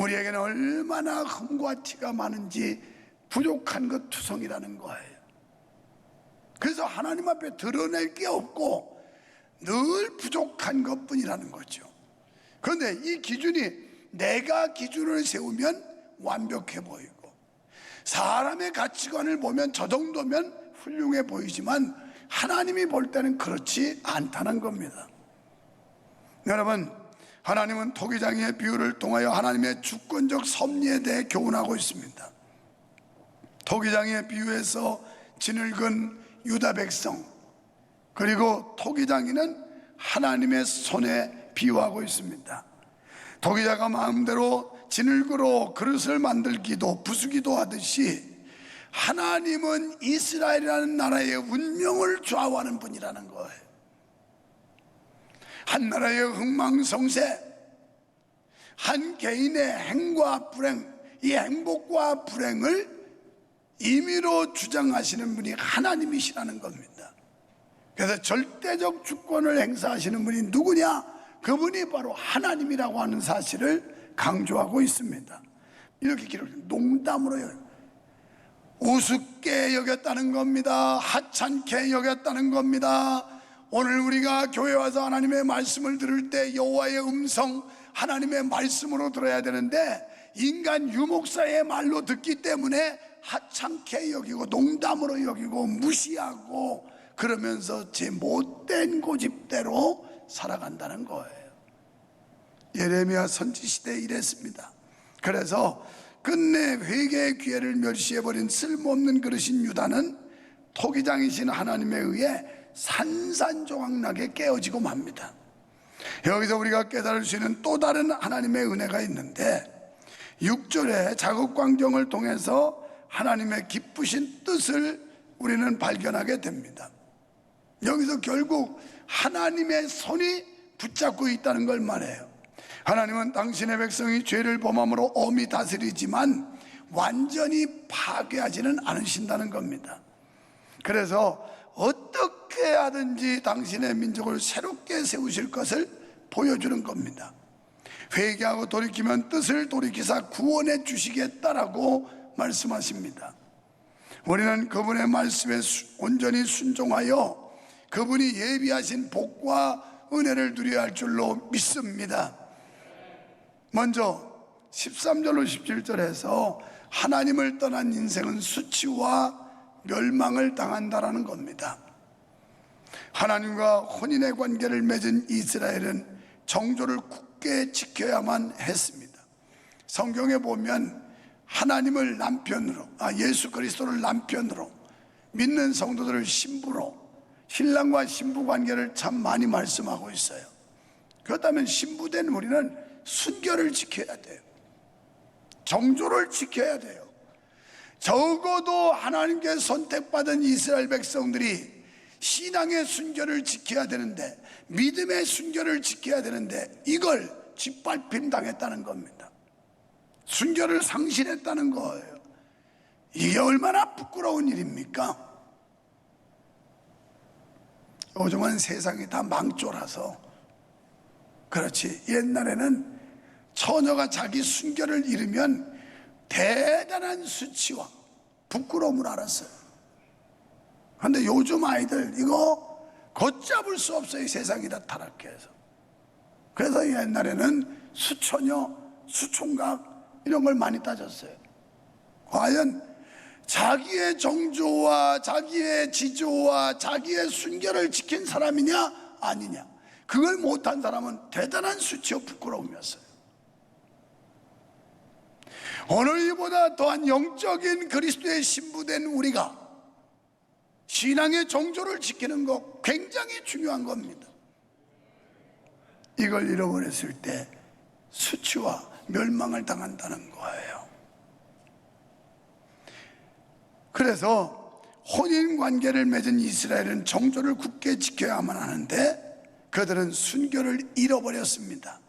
우리에게는 얼마나 흠과 티가 많은지 부족한 것 투성이라는 거예요. 그래서 하나님 앞에 드러낼 게 없고 늘 부족한 것뿐이라는 거죠. 그런데 이 기준이 내가 기준을 세우면 완벽해 보이고 사람의 가치관을 보면 저 정도면 훌륭해 보이지만 하나님이 볼 때는 그렇지 않다는 겁니다. 여러분, 하나님은 토기장이의 비유를 통하여 하나님의 주권적 섭리에 대해 교훈하고 있습니다. 토기장이의 비유에서 진흙은 유다 백성, 그리고 토기장이는 하나님의 손에 비유하고 있습니다. 토기자가 마음대로 진흙으로 그릇을 만들기도 부수기도 하듯이 하나님은 이스라엘이라는 나라의 운명을 좌우하는 분이라는 거예요. 한 나라의 흥망성쇠, 한 개인의 행과 불행, 이 행복과 불행을 임의로 주장하시는 분이 하나님이시라는 겁니다. 그래서 절대적 주권을 행사하시는 분이 누구냐? 그분이 바로 하나님이라고 하는 사실을 강조하고 있습니다. 이렇게 기록해요. 농담으로요. 우습게 여겼다는 겁니다. 하찮게 여겼다는 겁니다. 오늘 우리가 교회 와서 하나님의 말씀을 들을 때 여호와의 음성, 하나님의 말씀으로 들어야 되는데 인간 유목사의 말로 듣기 때문에 하찮게 여기고 농담으로 여기고 무시하고 그러면서 제 못된 고집대로 살아간다는 거예요. 예레미야 선지시대에 이랬습니다. 그래서 끝내 회개의 기회를 멸시해버린 쓸모없는 그릇인 유다는 토기장이신 하나님에 의해 산산조각나게 깨어지고 맙니다. 여기서 우리가 깨달을 수 있는 또 다른 하나님의 은혜가 있는데 6절의 자국광정을 통해서 하나님의 기쁘신 뜻을 우리는 발견하게 됩니다. 여기서 결국 하나님의 손이 붙잡고 있다는 걸 말해요. 하나님은 당신의 백성이 죄를 범함으로 엄히 다스리지만 완전히 파괴하지는 않으신다는 겁니다. 그래서 어떻게 하든지 당신의 민족을 새롭게 세우실 것을 보여주는 겁니다. 회개하고 돌이키면 뜻을 돌이키사 구원해 주시겠다라고 말씀하십니다. 우리는 그분의 말씀에 온전히 순종하여 그분이 예비하신 복과 은혜를 누려야 할 줄로 믿습니다. 먼저 13절로 17절에서 하나님을 떠난 인생은 수치와 멸망을 당한다라는 겁니다. 하나님과 혼인의 관계를 맺은 이스라엘은 정조를 굳게 지켜야만 했습니다. 성경에 보면 하나님을 남편으로, 예수 그리스도를 남편으로, 믿는 성도들을 신부로, 신랑과 신부 관계를 참 많이 말씀하고 있어요. 그렇다면 신부된 우리는 순결을 지켜야 돼요. 정조를 지켜야 돼요. 적어도 하나님께 선택받은 이스라엘 백성들이 신앙의 순결을 지켜야 되는데, 믿음의 순결을 지켜야 되는데 이걸 짓밟힘 당했다는 겁니다. 순결을 상실했다는 거예요. 이게 얼마나 부끄러운 일입니까? 요즘은 세상이 다 망조라서 그렇지, 옛날에는 처녀가 자기 순결을 잃으면 대단한 수치와 부끄러움을 알았어요. 그런데 요즘 아이들 이거 걷잡을 수 없어요. 세상이 다 타락해서. 그래서 옛날에는 수처녀, 수총각 이런 걸 많이 따졌어요. 과연 자기의 정조와 자기의 지조와 자기의 순결을 지킨 사람이냐 아니냐, 그걸 못한 사람은 대단한 수치와 부끄러움이었어요. 오늘 이보다 더한 영적인 그리스도의 신부된 우리가 신앙의 정조를 지키는 것 굉장히 중요한 겁니다. 이걸 잃어버렸을 때 수치와 멸망을 당한다는 거예요. 그래서 혼인관계를 맺은 이스라엘은 정조를 굳게 지켜야만 하는데 그들은 순결을 잃어버렸습니다.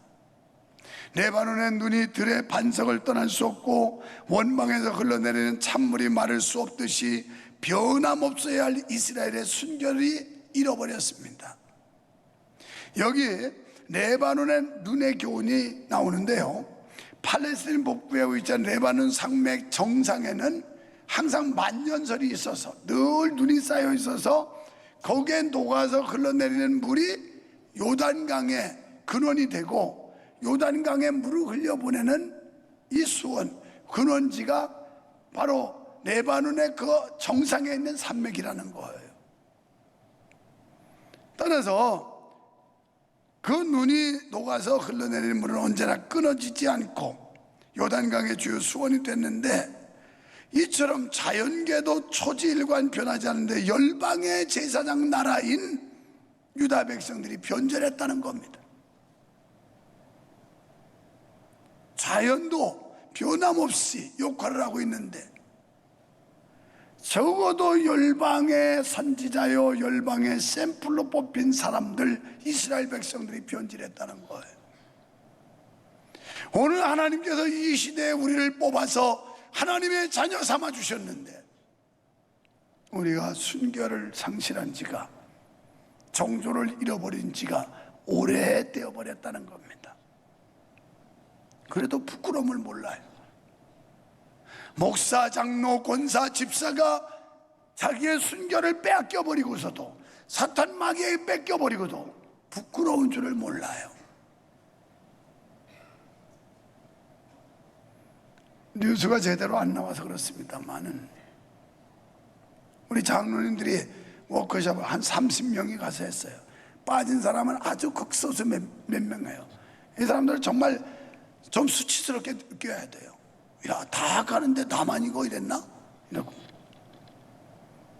레바논의 눈이 들의 반석을 떠날 수 없고 원방에서 흘러내리는 찬물이 마를 수 없듯이 변함없어야 할 이스라엘의 순결이 잃어버렸습니다. 여기 레바논의 눈의 교훈이 나오는데요, 팔레스타인 북부에 위치한 레바논 산맥 정상에는 항상 만년설이 있어서 늘 눈이 쌓여 있어서 거기에 녹아서 흘러내리는 물이 요단강의 근원이 되고, 요단강에 물을 흘려보내는 이 수원 근원지가 바로 레바논의 그 정상에 있는 산맥이라는 거예요. 따라서 그 눈이 녹아서 흘러내리는 물은 언제나 끊어지지 않고 요단강의 주요 수원이 됐는데, 이처럼 자연계도 초지일관 변하지 않는데 열방의 제사장 나라인 유다 백성들이 변절했다는 겁니다. 자연도 변함없이 역할을 하고 있는데 적어도 열방의 선지자요 열방의 샘플로 뽑힌 사람들, 이스라엘 백성들이 변질했다는 거예요. 오늘 하나님께서 이 시대에 우리를 뽑아서 하나님의 자녀 삼아 주셨는데 우리가 순결을 상실한 지가, 정조를 잃어버린 지가 오래되어 버렸다는 겁니다. 그래도 부끄러움을 몰라요. 목사, 장로, 권사, 집사가 자기의 순결을 빼앗겨버리고서도, 사탄 마귀에게 뺏겨버리고도 부끄러운 줄을 몰라요. 뉴스가 제대로 안 나와서 그렇습니다만은 우리 장로님들이 워크숍을 한 30명이 가서 했어요. 빠진 사람은 아주 극소수 몇 명이에요. 이 사람들 정말 좀 수치스럽게 느껴야 돼요. 야, 다 가는데 나만 이거 이랬나? 이러고.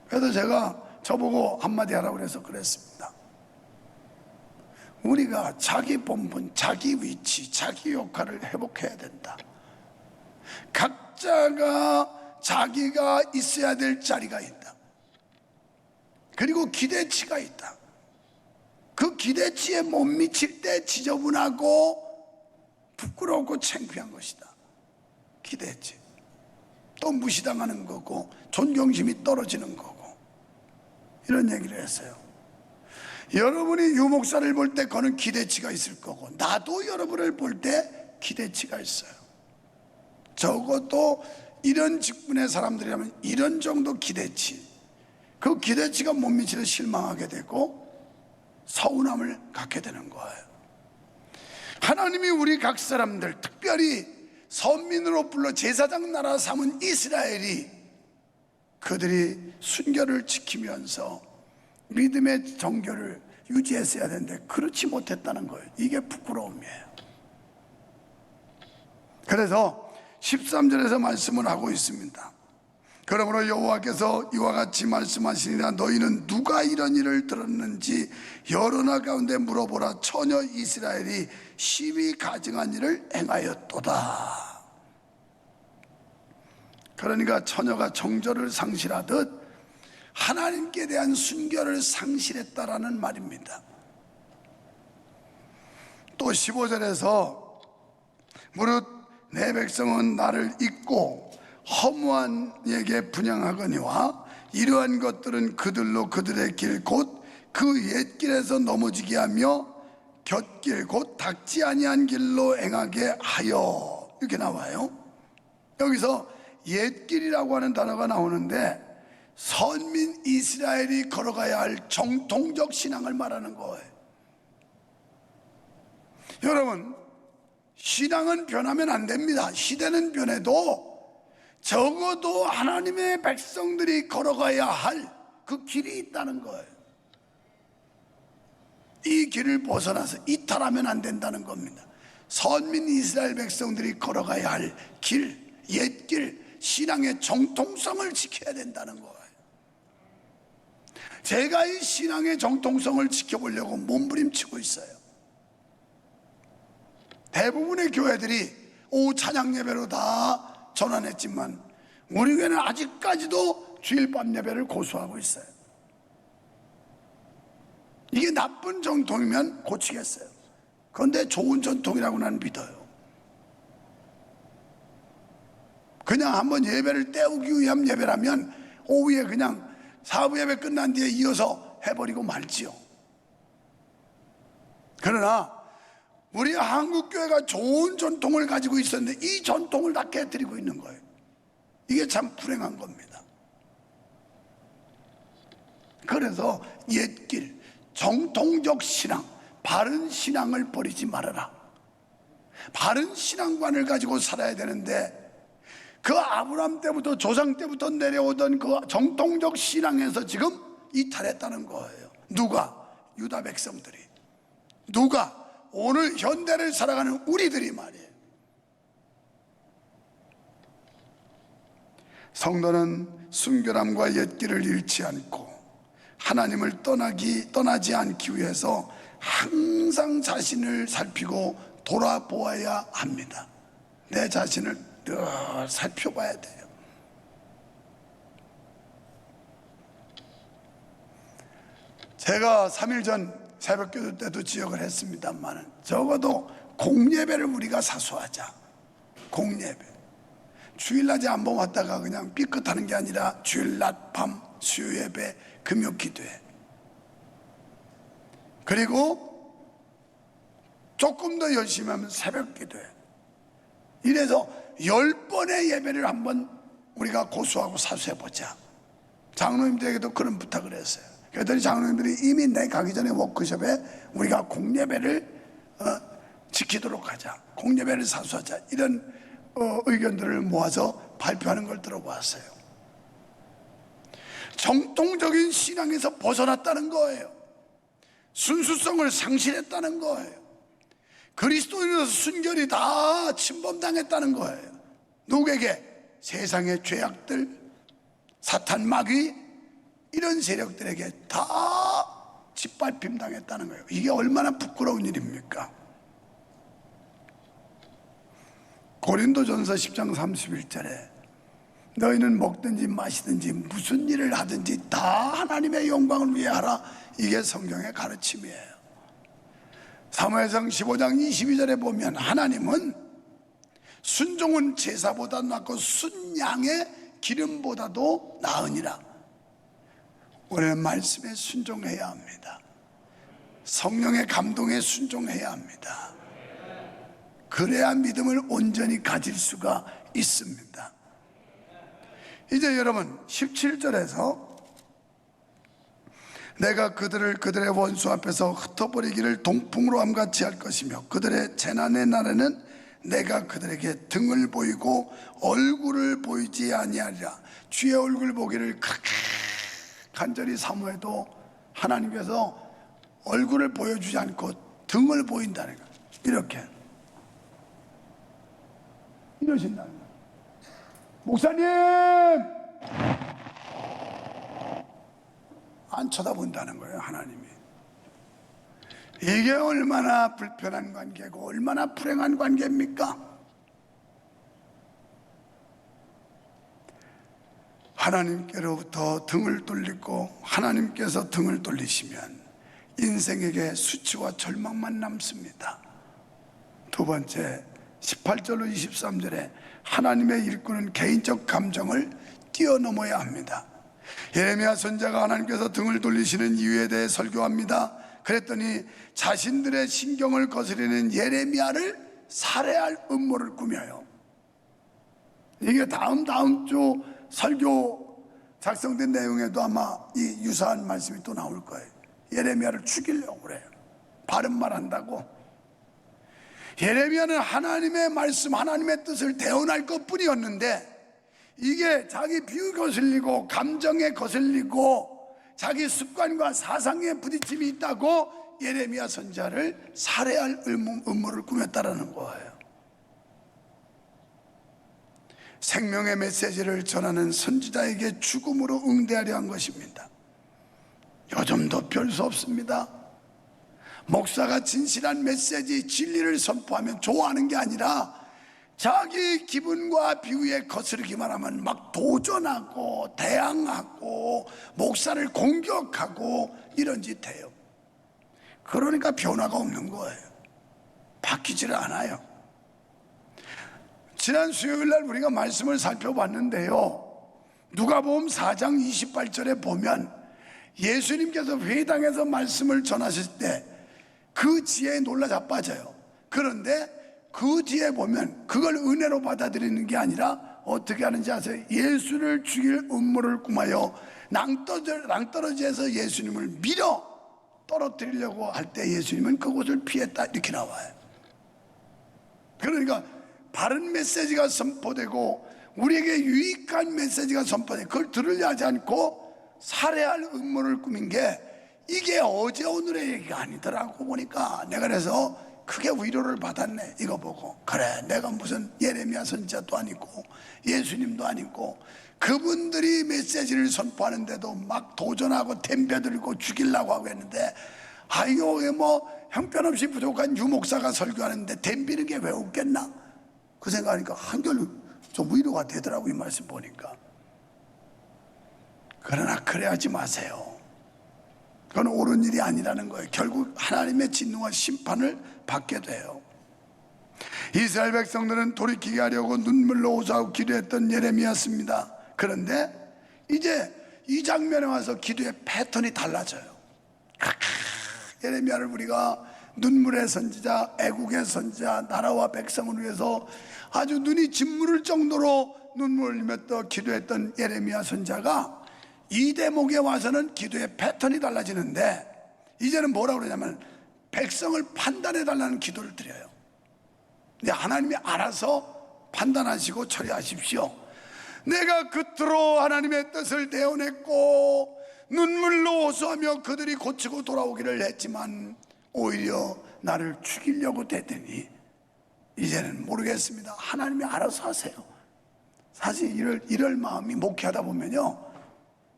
그래서 제가 저보고 한마디 하라고 그래서 그랬습니다. 우리가 자기 본분, 자기 위치, 자기 역할을 회복해야 된다. 각자가 자기가 있어야 될 자리가 있다. 그리고 기대치가 있다. 그 기대치에 못 미칠 때 지저분하고 부끄럽고 창피한 것이다. 기대치. 또 무시당하는 거고 존경심이 떨어지는 거고, 이런 얘기를 했어요. 여러분이 유목사를 볼 때 그는 기대치가 있을 거고, 나도 여러분을 볼 때 기대치가 있어요. 적어도 이런 직분의 사람들이라면 이런 정도 기대치, 그 기대치가 못 미치려 실망하게 되고 서운함을 갖게 되는 거예요. 하나님이 우리 각 사람들, 특별히 선민으로 불러 제사장 나라 삼은 이스라엘이, 그들이 순결을 지키면서 믿음의 정결을 유지했어야 되는데 그렇지 못했다는 거예요. 이게 부끄러움이에요. 그래서 13절에서 말씀을 하고 있습니다. 그러므로 여호와께서 이와 같이 말씀하시니라. 너희는 누가 이런 일을 들었는지 여러 나 가운데 물어보라. 처녀 이스라엘이 심히 가증한 일을 행하였도다. 그러니까 처녀가 정절을 상실하듯 하나님께 대한 순결을 상실했다라는 말입니다. 또 15절에서 무릇 내 백성은 나를 잊고 허무한 이에게 분향하거니와 이러한 것들은 그들로 그들의 길 곧 그 옛길에서 넘어지게 하며 곁길 곧 닦지 아니한 길로 행하게 하여, 이렇게 나와요. 여기서 옛길이라고 하는 단어가 나오는데 선민 이스라엘이 걸어가야 할 정통적 신앙을 말하는 거예요. 여러분, 신앙은 변하면 안 됩니다. 시대는 변해도 적어도 하나님의 백성들이 걸어가야 할 그 길이 있다는 거예요. 이 길을 벗어나서 이탈하면 안 된다는 겁니다. 선민 이스라엘 백성들이 걸어가야 할 길, 옛길, 신앙의 정통성을 지켜야 된다는 거예요. 제가 이 신앙의 정통성을 지켜보려고 몸부림치고 있어요. 대부분의 교회들이 오후 찬양 예배로 다 전환했지만 우리 교회는 아직까지도 주일 밤 예배를 고수하고 있어요. 이게 나쁜 전통이면 고치겠어요. 그런데 좋은 전통이라고 나는 믿어요. 그냥 한번 예배를 때우기 위한 예배라면 오후에 그냥 사부 예배 끝난 뒤에 이어서 해버리고 말지요. 그러나 우리 한국교회가 좋은 전통을 가지고 있었는데 이 전통을 다 깨뜨리고 있는 거예요. 이게 참 불행한 겁니다. 그래서 옛길, 정통적 신앙, 바른 신앙을 버리지 말아라. 바른 신앙관을 가지고 살아야 되는데 그 아브라함 때부터 조상 때부터 내려오던 그 정통적 신앙에서 지금 이탈했다는 거예요. 누가? 유다 백성들이. 누가? 오늘 현대를 살아가는 우리들이 말이에요. 성도는 순결함과 옛길을 잃지 않고 하나님을 떠나지 않기 위해서 항상 자신을 살피고 돌아보아야 합니다. 내 자신을 늘 살펴봐야 돼요. 제가 3일 전 새벽기도 때도 지역을 했습니다만 적어도 공예배를 우리가 사수하자. 공예배. 주일낮에 한 번 왔다가 그냥 삐끗하는 게 아니라 주일낮 밤 수요예배, 금요기도회. 그리고 조금 더 열심히 하면 새벽기도회. 이래서 10번의 예배를 한번 우리가 고수하고 사수해보자. 장로님들에게도 그런 부탁을 했어요. 그랬더니 장로님들이 이미 내 가기 전에 워크숍에 우리가 공예배를 지키도록 하자. 공예배를 사수하자. 이런 의견들을 모아서 발표하는 걸 들어보았어요. 정통적인 신앙에서 벗어났다는 거예요. 순수성을 상실했다는 거예요. 그리스도인으로서 순결이 다 침범당했다는 거예요. 누구에게? 세상의 죄악들, 사탄 마귀, 이런 세력들에게 다 짓밟힘 당했다는 거예요. 이게 얼마나 부끄러운 일입니까? 고린도전서 10장 31절에 너희는 먹든지 마시든지 무슨 일을 하든지 다 하나님의 영광을 위해 하라. 이게 성경의 가르침이에요. 사무엘상 15장 22절에 보면 하나님은 순종은 제사보다 낫고 순양의 기름보다도 나으니라. 우리는 말씀에 순종해야 합니다. 성령의 감동에 순종해야 합니다. 그래야 믿음을 온전히 가질 수가 있습니다. 이제 여러분 17절에서 내가 그들의 원수 앞에서 흩어버리기를 동풍으로 함같이 할 것이며 그들의 재난의 날에는 내가 그들에게 등을 보이고 얼굴을 보이지 아니하리라. 주의 얼굴 보기를 그렇게 간절히 사모해도 하나님께서 얼굴을 보여주지 않고 등을 보인다는 거예요. 이러신다는 거예요. 목사님! 안 쳐다본다는 거예요, 하나님이. 이게 얼마나 불편한 관계고 얼마나 불행한 관계입니까? 하나님께로부터 등을 돌리고 하나님께서 등을 돌리시면 인생에게 수치와 절망만 남습니다. 두 번째, 18절로 23절에 하나님의 일꾼은 개인적 감정을 뛰어넘어야 합니다. 예레미야 선지자가 하나님께서 등을 돌리시는 이유에 대해 설교합니다. 그랬더니 자신들의 신경을 거스리는 예레미야를 살해할 음모를 꾸며요. 이게 다음 주 설교 작성된 내용에도 아마 이 유사한 말씀이 또 나올 거예요. 예레미야를 죽이려고 그래요. 바른 말 한다고. 예레미야는 하나님의 말씀, 하나님의 뜻을 대언할 것뿐이었는데 이게 자기 비유 거슬리고 감정에 거슬리고 자기 습관과 사상에 부딪힘이 있다고 예레미야 선지자를 살해할 음모를 꾸몄다라는 거예요. 생명의 메시지를 전하는 선지자에게 죽음으로 응대하려 한 것입니다. 요즘도 별 수 없습니다. 목사가 진실한 메시지, 진리를 선포하면 좋아하는 게 아니라 자기 기분과 비유에 거스르기만 하면 막 도전하고 대항하고 목사를 공격하고 이런 짓 해요. 그러니까 변화가 없는 거예요. 바뀌지를 않아요. 지난 수요일 날 우리가 말씀을 살펴봤는데요, 누가복음 4장 28절에 보면 예수님께서 회당에서 말씀을 전하실 때 그 지혜에 놀라 자빠져요. 그런데 그 뒤에 보면 그걸 은혜로 받아들이는 게 아니라 어떻게 하는지 아세요? 예수를 죽일 음모를 꾸마여 낭떠러지에서 예수님을 밀어 떨어뜨리려고 할 때 예수님은 그곳을 피했다, 이렇게 나와요. 그러니까 바른 메시지가 선포되고 우리에게 유익한 메시지가 선포되고 그걸 들으려 하지 않고 살해할 음모를 꾸민 게 이게 어제 오늘의 얘기가 아니더라고. 보니까 내가 그래서 크게 위로를 받았네. 이거 보고 그래, 내가 무슨 예레미야 선지자도 아니고 예수님도 아니고 그분들이 메시지를 선포하는데도 막 도전하고 덤벼들고 죽이려고 하고 했는데, 아이고 뭐 형편없이 부족한 유목사가 설교하는데 덤비는 게 왜 없겠나, 그 생각하니까 한결 좀 위로가 되더라고, 이 말씀 보니까. 그러나 그래하지 마세요. 그건 옳은 일이 아니라는 거예요. 결국 하나님의 진노와 심판을 받게 돼요. 이스라엘 백성들은 돌이키게 하려고 눈물로 호소하고 기도했던 예레미야였습니다. 그런데 이제 이 장면에 와서 기도의 패턴이 달라져요. 예레미야를 우리가 눈물의 선지자, 애국의 선지자, 나라와 백성을 위해서 아주 눈이 짓무를 정도로 눈물을 흘리며 기도했던 예레미야 선지자가 이 대목에 와서는 기도의 패턴이 달라지는데, 이제는 뭐라고 그러냐면 백성을 판단해 달라는 기도를 드려요. 근데 하나님이 알아서 판단하시고 처리하십시오. 내가 그토록 하나님의 뜻을 대언했고 눈물로 호소하며 그들이 고치고 돌아오기를 했지만 오히려 나를 죽이려고 대더니 이제는 모르겠습니다. 하나님이 알아서 하세요. 사실 이럴 마음이 목회하다 보면요,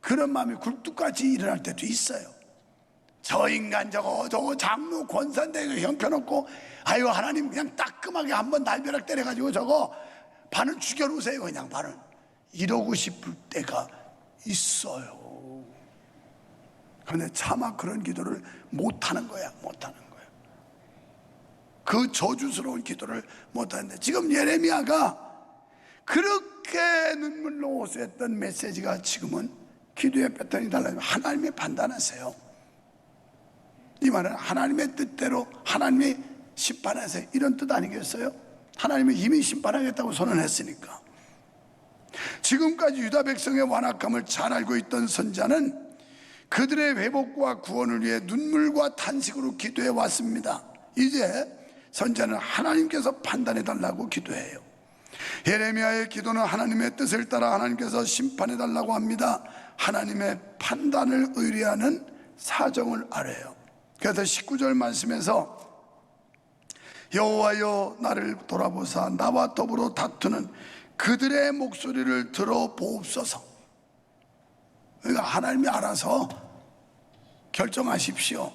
그런 마음이 굴뚝같이 일어날 때도 있어요. 저 인간 저거 장로 권사인데 형편없고, 아유 하나님 그냥 따끔하게 한번 날벼락 때려가지고 저거 반을 죽여놓으세요, 그냥 반을, 이러고 싶을 때가 있어요. 그런데 차마 그런 기도를 못하는 거야, 못하는 거야. 그 저주스러운 기도를 못하는데, 지금 예레미야가 그렇게 눈물로 호소했던 메시지가 지금은 기도의 패턴이 달라지면 하나님이 판단하세요. 이 말은 하나님의 뜻대로 하나님이 심판하세요, 이런 뜻 아니겠어요? 하나님이 이미 심판하겠다고 선언했으니까. 지금까지 유다 백성의 완악함을 잘 알고 있던 선지자는 그들의 회복과 구원을 위해 눈물과 탄식으로 기도해 왔습니다. 이제 선지자는 하나님께서 판단해 달라고 기도해요. 예레미야의 기도는 하나님의 뜻을 따라 하나님께서 심판해 달라고 합니다. 하나님의 판단을 의뢰하는 사정을 아뢰요. 그래서 19절 말씀에서 여호와여 나를 돌아보사 나와 더불어 다투는 그들의 목소리를 들어보옵소서. 그러니까 하나님이 알아서 결정하십시오.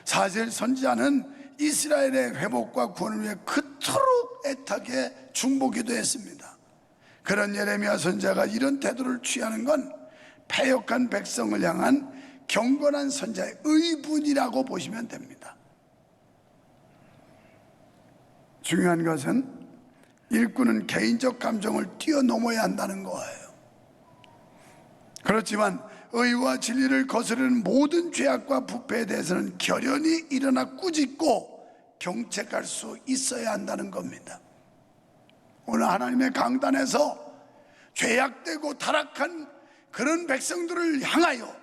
사실 선지자는 이스라엘의 회복과 구원을 위해 그토록 애타게 중보기도 했습니다. 그런 예레미야 선지자가 이런 태도를 취하는 건 패역한 백성을 향한 경건한 선지자의 의분이라고 보시면 됩니다. 중요한 것은 일꾼은 개인적 감정을 뛰어넘어야 한다는 거예요. 그렇지만 의와 진리를 거스르는 모든 죄악과 부패에 대해서는 결연히 일어나 꾸짖고 경책할 수 있어야 한다는 겁니다. 오늘 하나님의 강단에서 죄악되고 타락한 그런 백성들을 향하여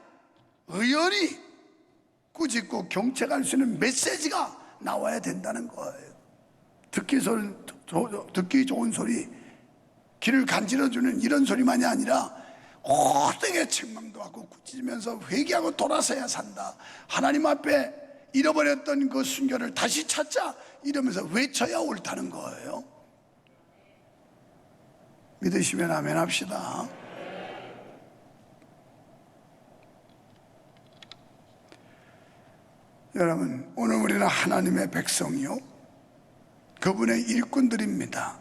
의연히 꾸짖고 경책할 수 있는 메시지가 나와야 된다는 거예요. 듣기 좋은 소리, 귀를 간지러주는 이런 소리만이 아니라 호되게 책망도 하고 꾸짖으면서 회개하고 돌아서야 산다. 하나님 앞에 잃어버렸던 그 순결을 다시 찾자, 이러면서 외쳐야 옳다는 거예요. 믿으시면 아멘 합시다. 여러분, 오늘 우리는 하나님의 백성이요, 그분의 일꾼들입니다.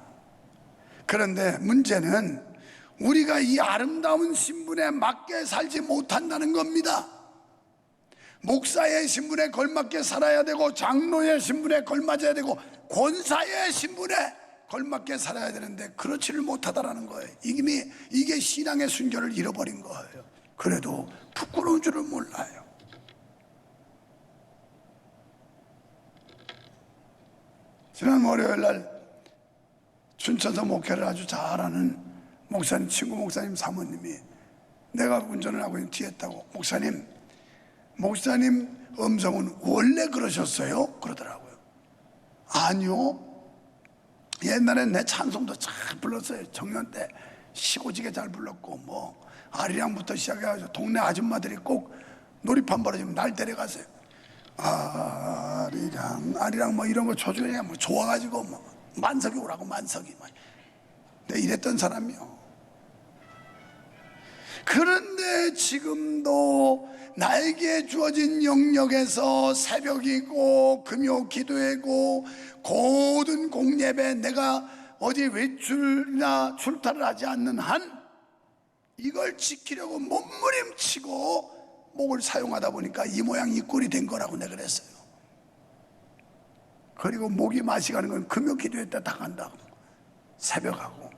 그런데 문제는 우리가 이 아름다운 신분에 맞게 살지 못한다는 겁니다. 목사의 신분에 걸맞게 살아야 되고, 장로의 신분에 걸맞아야 되고, 권사의 신분에 걸맞게 살아야 되는데 그렇지를 못하다라는 거예요. 이게 신앙의 순결을 잃어버린 거예요. 그래도 부끄러운 줄을 몰라요. 지난 월요일 날 춘천서 목회를 아주 잘하는 목사님, 친구 목사님 사모님이 내가 운전을 하고 있는 뒤에 있다고, 목사님 음성은 원래 그러셨어요? 그러더라고요. 아니요, 옛날엔 내 찬송도 잘 불렀어요. 청년 때 시고지게 잘 불렀고, 뭐 아리랑부터 시작해가지고 동네 아줌마들이 꼭 놀이판 벌어지면 날 데려가세요. 아리랑 뭐 이런 거 조중에 뭐 좋아가지고 뭐 만석이 오라고, 만석이 막. 내가 이랬던 사람이요. 그런데 지금도 나에게 주어진 영역에서 새벽이고 금요 기도회고 고든 공예배, 내가 어디 외출이나 출타를 하지 않는 한 이걸 지키려고 몸부림치고 목을 사용하다 보니까 이 모양 이 꼴이 된 거라고 내가 그랬어요. 그리고 목이 맛이 가는 건 금요 기도회 때 다 간다고, 새벽하고.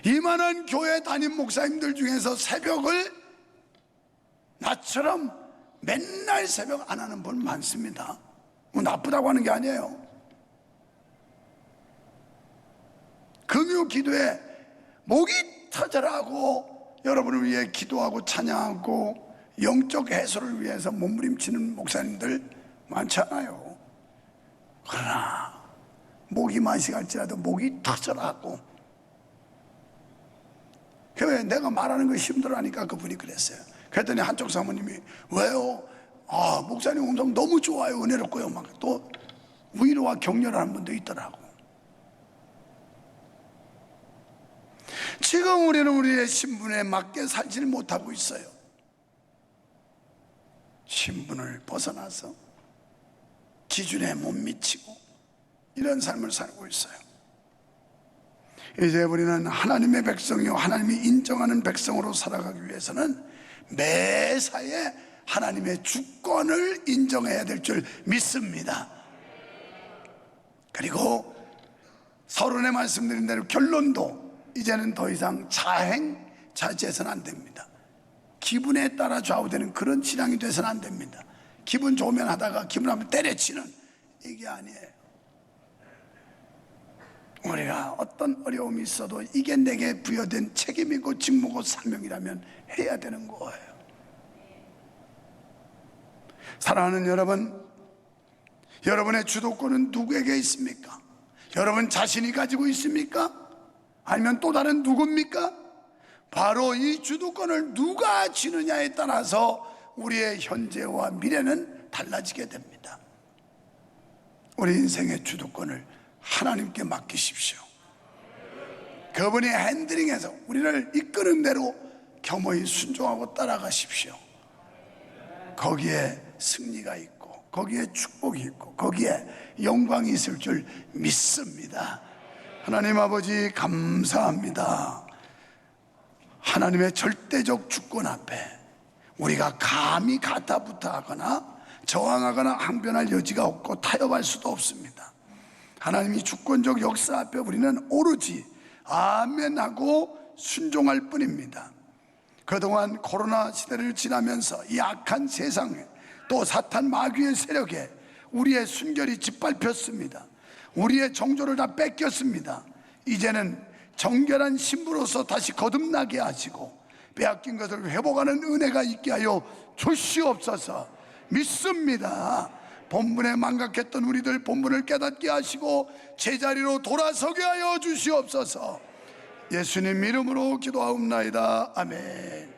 이만한 교회 담임 목사님들 중에서 새벽을 나처럼 맨날 새벽 안 하는 분 많습니다. 뭐 나쁘다고 하는 게 아니에요. 금요 기도에 목이 터져라고 여러분을 위해 기도하고 찬양하고 영적 해소를 위해서 몸부림치는 목사님들 많잖아요. 그러나 목이 맛이 갈지라도 목이 터져라고. 그래, 내가 말하는 거 힘들어하니까 그분이 그랬어요. 그랬더니 한쪽 사모님이 왜요? 목사님 음성 너무 좋아요, 은혜롭고요. 막 또 위로와 격려하는 분도 있더라고. 지금 우리는 우리의 신분에 맞게 살지를 못하고 있어요. 신분을 벗어나서 기준에 못 미치고 이런 삶을 살고 있어요. 이제 우리는 하나님의 백성이요, 하나님이 인정하는 백성으로 살아가기 위해서는 매사에 하나님의 주권을 인정해야 될 줄 믿습니다. 그리고 서론에 말씀드린 대로 결론도 이제는 더 이상 자해해서는 안 됩니다. 기분에 따라 좌우되는 그런 신앙이 돼서는 안 됩니다. 기분 좋으면 하다가 기분 나쁘면 때려치는, 이게 아니에요. 우리가 어떤 어려움이 있어도 이게 내게 부여된 책임이고 직무고 사명이라면 해야 되는 거예요. 사랑하는 여러분, 여러분의 주도권은 누구에게 있습니까? 여러분 자신이 가지고 있습니까? 아니면 또 다른 누구입니까? 바로 이 주도권을 누가 쥐느냐에 따라서 우리의 현재와 미래는 달라지게 됩니다. 우리 인생의 주도권을 하나님께 맡기십시오. 그분이 핸들링해서 우리를 이끄는 대로 겸허히 순종하고 따라가십시오. 거기에 승리가 있고 거기에 축복이 있고 거기에 영광이 있을 줄 믿습니다. 하나님 아버지 감사합니다. 하나님의 절대적 주권 앞에 우리가 감히 가타부타하거나 저항하거나 항변할 여지가 없고 타협할 수도 없습니다. 하나님이 주권적 역사 앞에 우리는 오로지 아멘하고 순종할 뿐입니다. 그동안 코로나 시대를 지나면서 이 악한 세상에 또 사탄 마귀의 세력에 우리의 순결이 짓밟혔습니다. 우리의 정조를 다 뺏겼습니다. 이제는 정결한 신부로서 다시 거듭나게 하시고 빼앗긴 것을 회복하는 은혜가 있게 하여 주시옵소서. 믿습니다. 본분에 망각했던 우리들 본분을 깨닫게 하시고 제자리로 돌아서게 하여 주시옵소서. 예수님 이름으로 기도하옵나이다. 아멘.